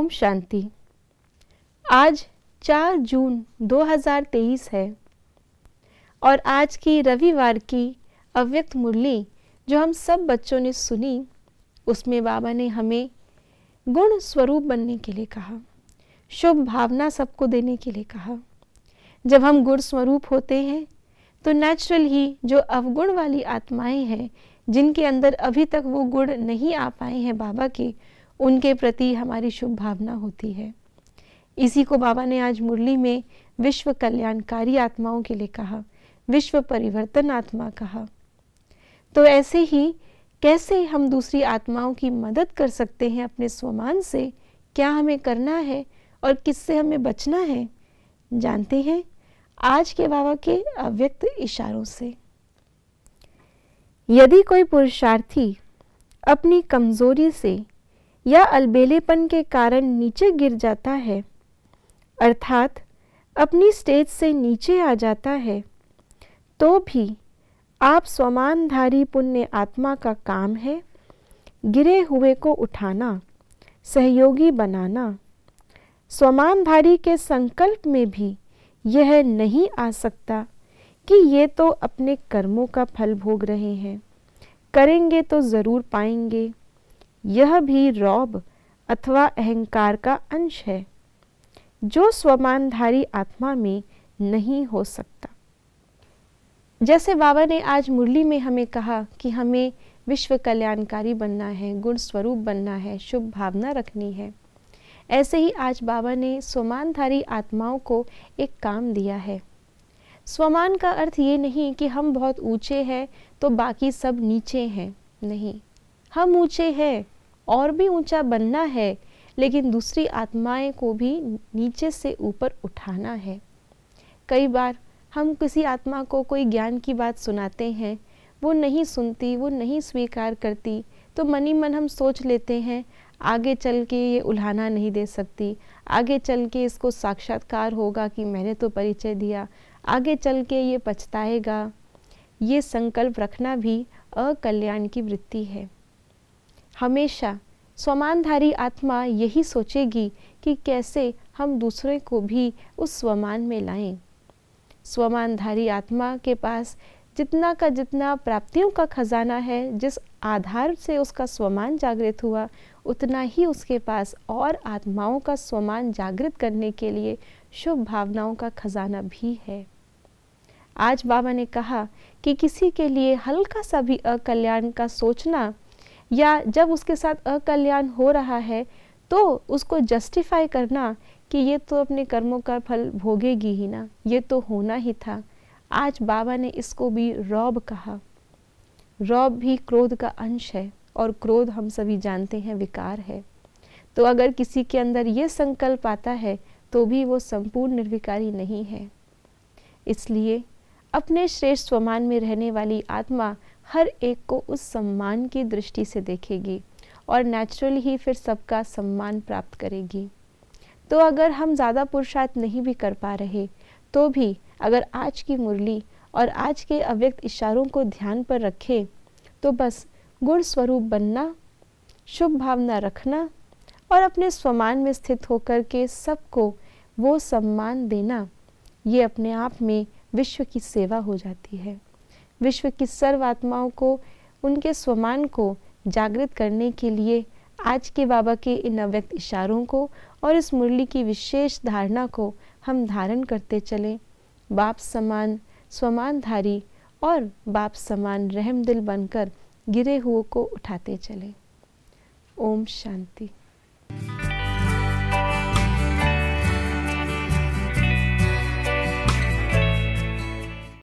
ओम शांति। आज 4 जून 2023 है और आज की रविवार की अव्यक्त मुरली जो हम सब बच्चों ने सुनी, उसमें बाबा ने हमें गुण स्वरूप बनने के लिए कहा, शुभ भावना सबको देने के लिए कहा। जब हम गुण स्वरूप होते हैं तो नेचुरल ही जो अवगुण वाली आत्माएं हैं, जिनके अंदर अभी तक वो गुण नहीं आ पाए हैं बाबा के, उनके प्रति हमारी शुभ भावना होती है। इसी को बाबा ने आज मुरली में विश्व कल्याणकारी आत्माओं के लिए कहा, विश्व परिवर्तन आत्मा कहा। तो ऐसे ही कैसे हम दूसरी आत्माओं की मदद कर सकते हैं अपने स्वमान से, क्या हमें करना है और किससे हमें बचना है, जानते हैं आज के बाबा के अव्यक्त इशारों से। यदि कोई पुरुषार्थी अपनी कमजोरी से या अलबेलेपन के कारण नीचे गिर जाता है, अर्थात अपनी स्टेज से नीचे आ जाता है, तो भी आप स्वमानधारी पुण्य आत्मा का काम है गिरे हुए को उठाना, सहयोगी बनाना। स्वमानधारी के संकल्प में भी यह नहीं आ सकता कि ये तो अपने कर्मों का फल भोग रहे हैं, करेंगे तो जरूर पाएंगे। यह भी रौब अथवा अहंकार का अंश है जो स्वमानधारी आत्मा में नहीं हो सकता। जैसे बाबा ने आज मुरली में हमें कहा कि हमें विश्व कल्याणकारी बनना है, गुण स्वरूप बनना है, शुभ भावना रखनी है, ऐसे ही आज बाबा ने स्वमानधारी आत्माओं को एक काम दिया है। स्वमान का अर्थ ये नहीं कि हम बहुत ऊंचे हैं तो बाकी सब नीचे हैं, नहीं, हम ऊंचे हैं और भी ऊंचा बनना है, लेकिन दूसरी आत्माएं को भी नीचे से ऊपर उठाना है। कई बार हम किसी आत्मा को कोई ज्ञान की बात सुनाते हैं, वो नहीं सुनती, वो नहीं स्वीकार करती, तो मनी मन हम सोच लेते हैं आगे चल के ये उल्हाना नहीं दे सकती, आगे चल के इसको साक्षात्कार होगा कि मैंने तो परिचय दिया, आगे चल के ये पछताएगा। ये संकल्प रखना भी अकल्याण की वृत्ति है। हमेशा स्वमानधारी आत्मा यही सोचेगी कि कैसे हम दूसरे को भी उस स्वमान में लाएं। स्वमानधारी आत्मा के पास जितना का जितना प्राप्तियों का खजाना है, जिस आधार से उसका स्वमान जागृत हुआ, उतना ही उसके पास और आत्माओं का स्वमान जागृत करने के लिए शुभ भावनाओं का खजाना भी है। आज बाबा ने कहा कि किसी के लिए हल्का सा भी अकल्याण का सोचना, या जब उसके साथ अकल्याण हो रहा है तो उसको जस्टिफाई करना कि ये तो अपने कर्मों का फल भोगेगी ही ना, ये तो होना ही था। आज बाबा ने इसको भी रौब कहा। रौब भी क्रोध का अंश है और क्रोध हम सभी जानते हैं विकार है। तो अगर किसी के अंदर ये संकल्प आता है तो भी वो संपूर्ण निर्विकारी नहीं है। इसलिए अपने श्रेष्ठ स्वमान में रहने वाली आत्मा हर एक को उस सम्मान की दृष्टि से देखेगी और नेचुरली ही फिर सबका सम्मान प्राप्त करेगी। तो अगर हम ज़्यादा पुरुषार्थ नहीं भी कर पा रहे तो भी अगर आज की मुरली और आज के अव्यक्त इशारों को ध्यान पर रखें तो बस गुण स्वरूप बनना, शुभ भावना रखना और अपने स्वमान में स्थित होकर के सबको वो सम्मान देना, ये अपने आप में विश्व की सेवा हो जाती है। विश्व की सर्व आत्माओं को उनके स्वमान को जागृत करने के लिए आज के बाबा के इन अव्यक्त इशारों को और इस मुरली की विशेष धारणा को हम धारण करते चलें, बाप समान स्वमानधारी और बाप समान रहम दिल बनकर गिरे हुए को उठाते चलें। ओम शांति।